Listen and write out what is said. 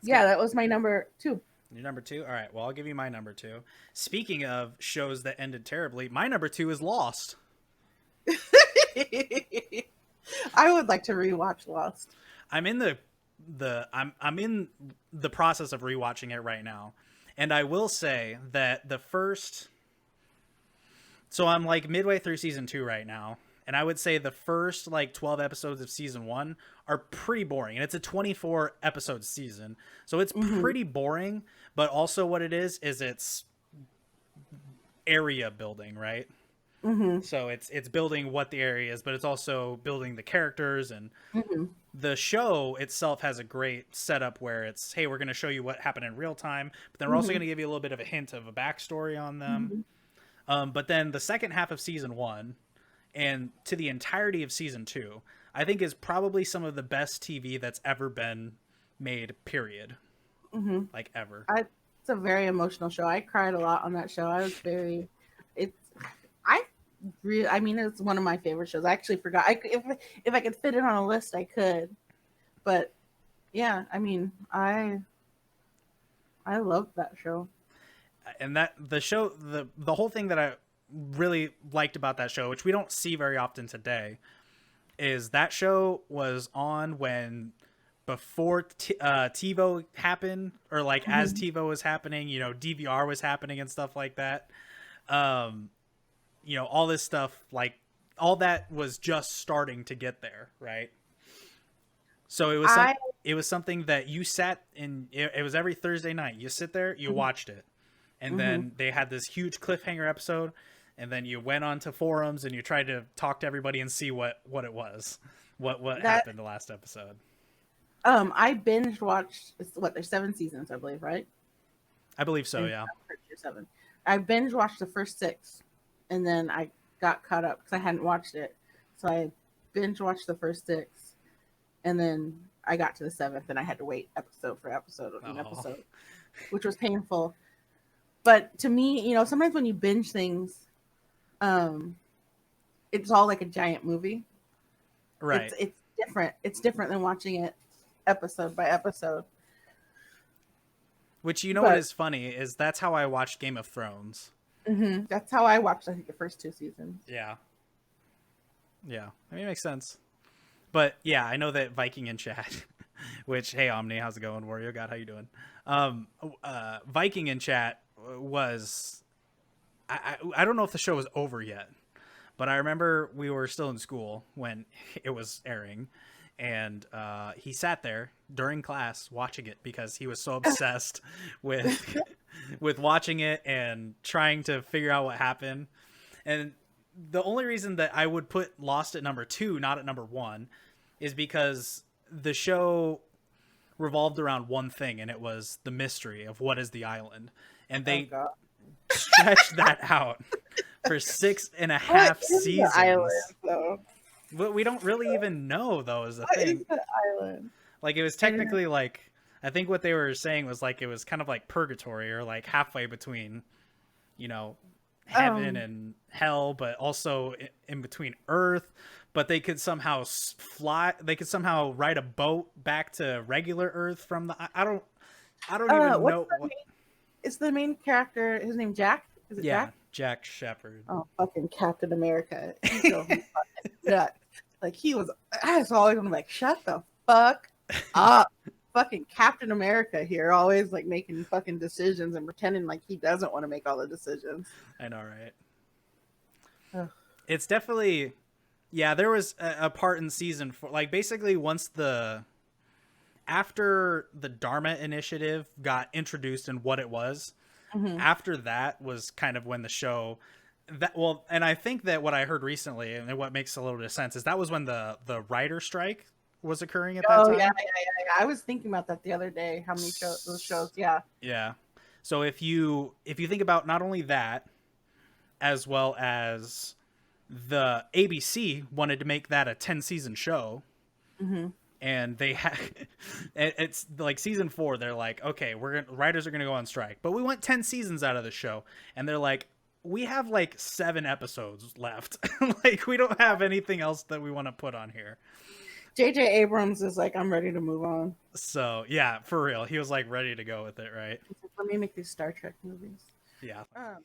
Yeah, that was my number two. Your number two? All right. Well, I'll give you my number two. Speaking of shows that ended terribly, my number two is Lost. I would like to rewatch Lost. I'm in I'm in the process of rewatching it right now, and I will say that the first. So I'm like midway through season two right now, and I would say the first like 12 episodes of season one are pretty boring, and it's a 24 episode season, so it's Mm-hmm. pretty boring. But also, what it is it's area building, right? Mm-hmm. So it's building what the area is, but it's also building the characters, and Mm-hmm. the show itself has a great setup where it's, hey, we're going to show you what happened in real time, but then we're also Mm-hmm. going to give you a little bit of a hint of a backstory on them. Mm-hmm. But then the second half of season one and to the entirety of season two, I think is probably some of the best TV that's ever been made, period. Mm-hmm. Like ever. It's a very emotional show. I cried a lot on that show. I was very. It's. I really. I mean, it's one of my favorite shows. I actually forgot. If I could fit it on a list, I could. But yeah, I mean, I loved that show. And that the show, the whole thing that I really liked about that show, which we don't see very often today, is that show was on when before TiVo happened, or like as Mm-hmm. TiVo was happening, DVR was happening and stuff like that. Um, all this stuff, like all that was just starting to get there, right? So I. it was something that you sat in. It was every Thursday night. You sit there, you watched it, and Mm-hmm. then they had this huge cliffhanger episode, and then you went on to forums and you tried to talk to everybody and see what it was, what That happened the last episode. I binge watched. What, there's 7 seasons, I believe, right? I believe so. I'm Yeah. pretty sure 7. I binge watched the first 6, and then I got caught up because I hadn't watched it. So I binge watched the first 6, and then I got to the 7th, and I had to wait episode for episode and Oh, episode, which was painful. But to me, sometimes when you binge things, um, it's all like a giant movie. It's right. it's different. It's different than watching it episode by episode. Which what But is funny is that's how I watched Game of Thrones. that's how I watched. I think the first 2 seasons. Yeah. Yeah. I mean, it makes sense. But yeah, I know that Viking in chat, which, hey Omni, how's it going? Wario God, how you doing? Um, Viking in chat was I don't know if the show was over yet, but I remember we were still in school when it was airing, and he sat there during class watching it because he was so obsessed with with watching it and trying to figure out what happened. And the only reason that I would put Lost at number two, not at number one, is because the show revolved around one thing, and it was the mystery of what is the island. And Oh they god. stretched that out for six and a What half is the seasons. island though? What we don't really even know, though, is the What is thing. the island? Like, it was I don't know. technically like, I think what they were saying was like, it was kind of like purgatory, or like halfway between, you know, heaven Um. and hell, but also in between Earth. But they could somehow fly. They could somehow ride a boat back to regular Earth from the. I don't even What's know the what. main? Is the main character? His name Jack? Is it Yeah, Jack? Jack Shepherd. Oh, fucking Captain America. He drove me fucking nuts. Like he was. I was always like, shut the fuck up. Fucking Captain America here, always like making fucking decisions and pretending like he doesn't want to make all the decisions. I know, right? Ugh. It's definitely. Yeah, there was a part in season four. Like, basically, once after the Dharma Initiative got introduced and what it was, Mm-hmm. after that was kind of when the show that well, and I think that what I heard recently and what makes a little bit of sense is that was when the writer strike was occurring at that Oh yeah, time. yeah. I was thinking about that the other day. How many shows? Those shows? Yeah. Yeah. So if you think about not only that, as well as the ABC wanted to make that a 10 season show, Mm-hmm. and they had it's like season four, they're like, okay, writers are gonna go on strike, but we want 10 seasons out of the show, and they're like, we have like 7 episodes left. Like, we don't have anything else that we want to put on here. J.J. Abrams is like, I'm ready to move on. So yeah, for real, he was like ready to go with it, right? He's like, let me make these Star Trek movies. Yeah. Um,